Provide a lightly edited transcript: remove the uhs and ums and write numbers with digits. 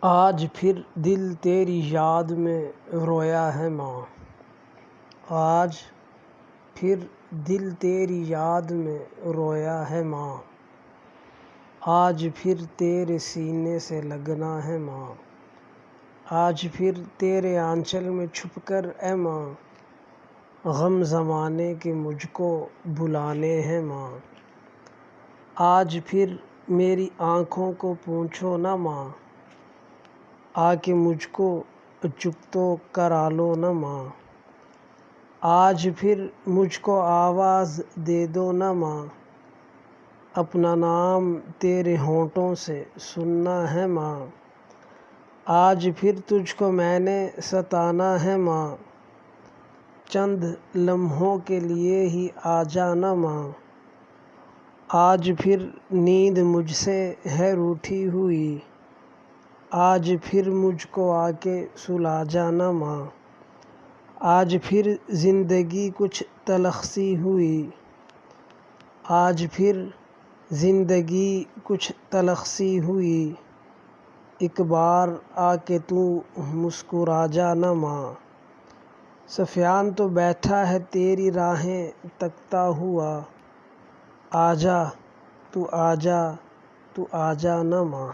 آج پھر دل تیری یاد میں رویا ہے ماں، آج پھر دل تیری یاد میں رویا ہے ماں، آج پھر تیرے سینے سے لگنا ہے ماں، آج پھر تیرے آنچل میں چھپ کر اے ماں، غم زمانے کے مجھ کو بلانے ہیں ماں، آج پھر میری آنکھوں کو پوچھو نا ماں، آ کے مجھ کو چپ تو کرا لو نا ماں، آج پھر مجھ کو آواز دے دو نا ماں، اپنا نام تیرے ہونٹوں سے سننا ہے ماں، آج پھر تجھ کو میں نے ستانا ہے ماں، چند لمحوں کے لیے ہی آ جانا ماں، آج پھر نیند مجھ سے ہے روٹھی ہوئی، آج پھر مجھ کو آ کے سلا جانا ماں، آج پھر زندگی کچھ تلخ سی ہوئی، آج پھر زندگی کچھ تلخ سی ہوئی، ایک بار آ کے تو مسکرا جانا ماں، سفیان تو بیٹھا ہے تیری راہیں تکتا ہوا، آجا تو آجا تو آجا نا ماں۔